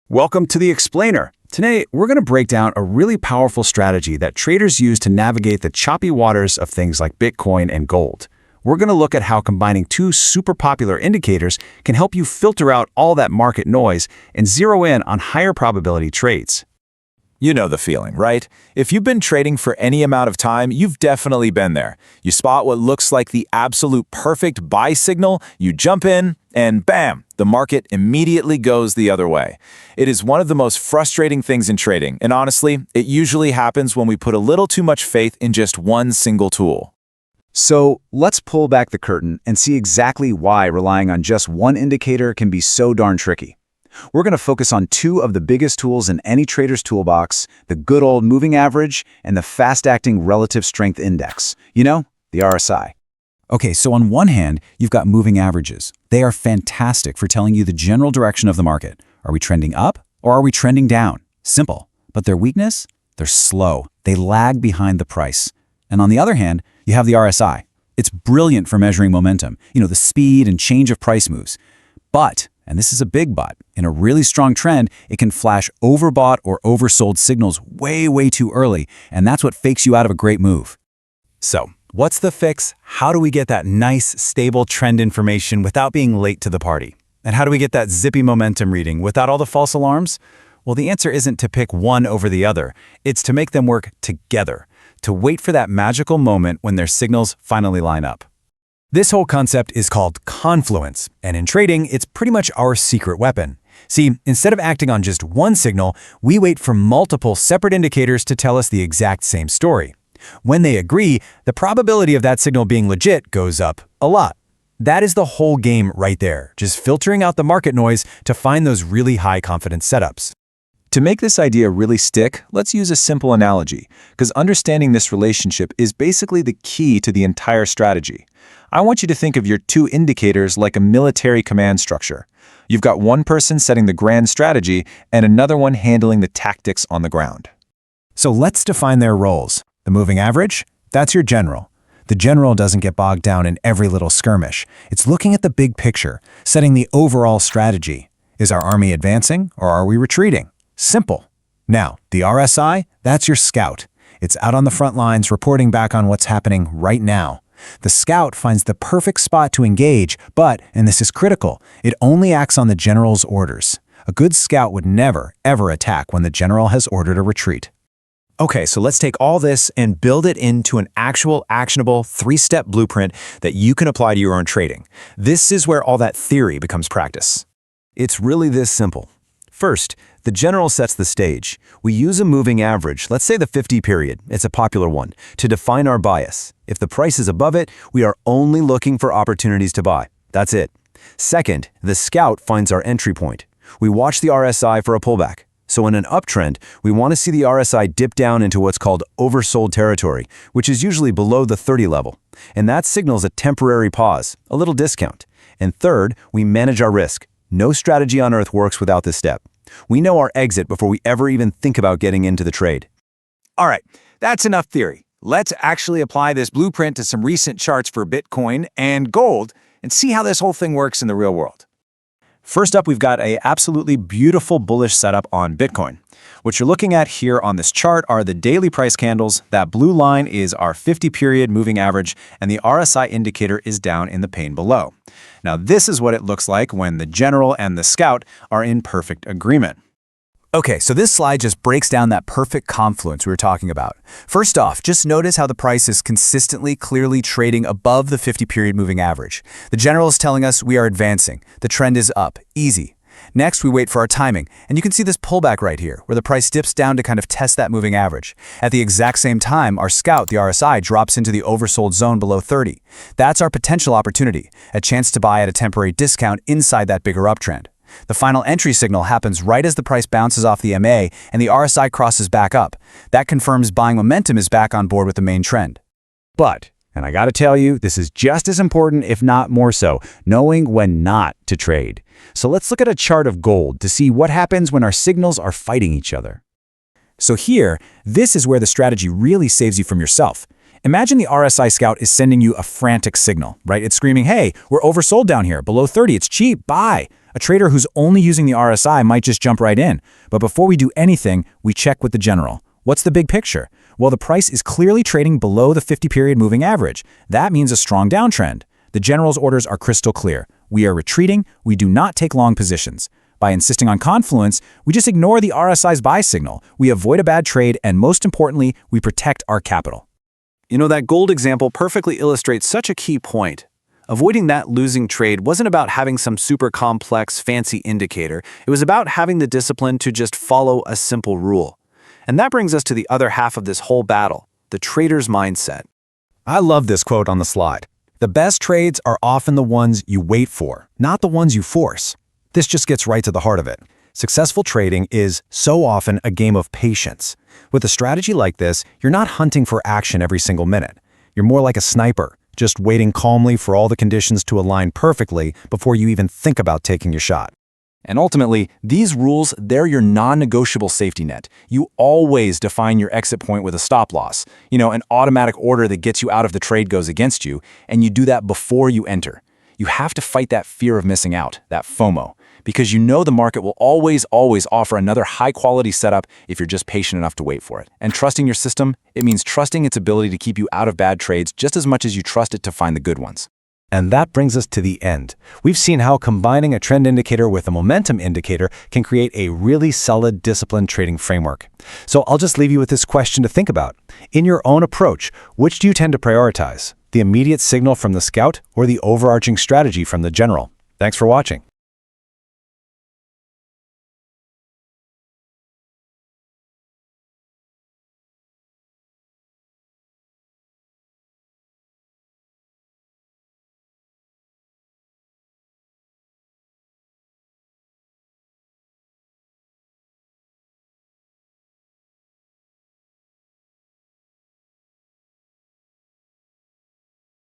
Welcome to the Explainer. Today, we're going to break down a really powerful strategy that traders use to navigate the choppy waters of things like Bitcoin and gold. We're going to look at how combining two super popular indicators can help you filter out all that market noise and zero in on higher probability trades. You know the feeling, right? If you've been trading for any amount of time, you've definitely been there. You spot what looks like the absolute perfect buy signal, you jump in, and bam, the market immediately goes the other way. It is one of the most frustrating things in trading, and honestly, it usually happens when we put a little too much faith in just one single tool. So let's pull back the curtain and see exactly why relying on just one indicator can be so darn tricky. We're going to focus on two of the biggest tools in any trader's toolbox, the good old moving average and the fast-acting relative strength index. You know, the RSI. Okay, so on one hand, you've got moving averages. They are fantastic for telling you the general direction of the market. Are we trending up or are we trending down? Simple. But their weakness? They're slow. They lag behind the price. And on the other hand, you have the RSI. It's brilliant for measuring momentum, the speed and change of price moves. But, and this is a big but, in a really strong trend, it can flash overbought or oversold signals way too early, and that's what fakes you out of a great move. So, what's the fix? How do we get that nice, stable trend information without being late to the party? And how do we get that zippy momentum reading without all the false alarms? Well, the answer isn't to pick one over the other. It's to make them work together, to wait for that magical moment when their signals finally line up. This whole concept is called confluence, and in trading, it's pretty much our secret weapon. See, instead of acting on just one signal, we wait for multiple separate indicators to tell us the exact same story. When they agree, the probability of that signal being legit goes up a lot. That is the whole game right there, just filtering out the market noise to find those really high confidence setups. To make this idea really stick, let's use a simple analogy, because understanding this relationship is basically the key to the entire strategy. I want you to think of your two indicators like a military command structure. You've got one person setting the grand strategy and another one handling the tactics on the ground. So let's define their roles. The moving average? That's your general. The general doesn't get bogged down in every little skirmish. It's looking at the big picture, setting the overall strategy. Is our army advancing or are we retreating? Simple. Now, the RSI, that's your scout. It's out on the front lines reporting back on what's happening right now. The scout finds the perfect spot to engage, but, and this is critical, it only acts on the general's orders. A good scout would never, ever attack when the general has ordered a retreat. Okay, so let's take all this and build it into an actual actionable three-step blueprint that you can apply to your own trading. This is where all that theory becomes practice. It's really this simple. First, the general sets the stage. We use a moving average, let's say the 50 period, it's a popular one, to define our bias. If the price is above it, we are only looking for opportunities to buy. That's it. Second, the scout finds our entry point. We watch the RSI for a pullback. So in an uptrend, we want to see the RSI dip down into what's called oversold territory, which is usually below the 30 level. And that signals a temporary pause, a little discount. And third, we manage our risk. No strategy on earth works without this step. We know our exit before we ever even think about getting into the trade. All right, that's enough theory. Let's actually apply this blueprint to some recent charts for Bitcoin and gold and see how this whole thing works in the real world. First up, we've got an absolutely beautiful bullish setup on Bitcoin. What you're looking at here on this chart are the daily price candles. That blue line is our 50-period moving average, and the RSI indicator is down in the pane below. Now, this is what it looks like when the general and the scout are in perfect agreement. Okay, so this slide just breaks down that perfect confluence we were talking about. First off, just notice how the price is consistently, clearly trading above the 50-period moving average. The general is telling us we are advancing. The trend is up. Easy. Next, we wait for our timing, and you can see this pullback right here, where the price dips down to kind of test that moving average. At the exact same time, our scout, the RSI, drops into the oversold zone below 30. That's our potential opportunity, a chance to buy at a temporary discount inside that bigger uptrend. The final entry signal happens right as the price bounces off the MA and the RSI crosses back up. That confirms buying momentum is back on board with the main trend. But, and I gotta tell you, this is just as important, if not more so, knowing when not to trade. So let's look at a chart of gold to see what happens when our signals are fighting each other. So here, this is where the strategy really saves you from yourself. Imagine the RSI scout is sending you a frantic signal, right? It's screaming, hey, we're oversold down here, below 30, it's cheap, buy. A trader who's only using the RSI might just jump right in. But before we do anything, we check with the general. What's the big picture? Well, the price is clearly trading below the 50-period moving average. That means a strong downtrend. The general's orders are crystal clear. We are retreating. We do not take long positions. By insisting on confluence, we just ignore the RSI's buy signal. We avoid a bad trade, and most importantly, we protect our capital. You know, that gold example perfectly illustrates such a key point. Avoiding that losing trade wasn't about having some super complex, fancy indicator. It was about having the discipline to just follow a simple rule. And that brings us to the other half of this whole battle, the trader's mindset. I love this quote on the slide. The best trades are often the ones you wait for, not the ones you force. This just gets right to the heart of it. Successful trading is so often a game of patience. With a strategy like this, you're not hunting for action every single minute. You're more like a sniper, just waiting calmly for all the conditions to align perfectly before you even think about taking your shot. And ultimately, these rules, they're your non-negotiable safety net. You always define your exit point with a stop loss. An automatic order that gets you out if the trade goes against you, and you do that before you enter. You have to fight that fear of missing out, that FOMO, because you know the market will always offer another high-quality setup if you're just patient enough to wait for it. And trusting your system, it means trusting its ability to keep you out of bad trades just as much as you trust it to find the good ones. And that brings us to the end. We've seen how combining a trend indicator with a momentum indicator can create a really solid, disciplined trading framework. So I'll just leave you with this question to think about. In your own approach, which do you tend to prioritize? The immediate signal from the scout or the overarching strategy from the general? Thanks for watching.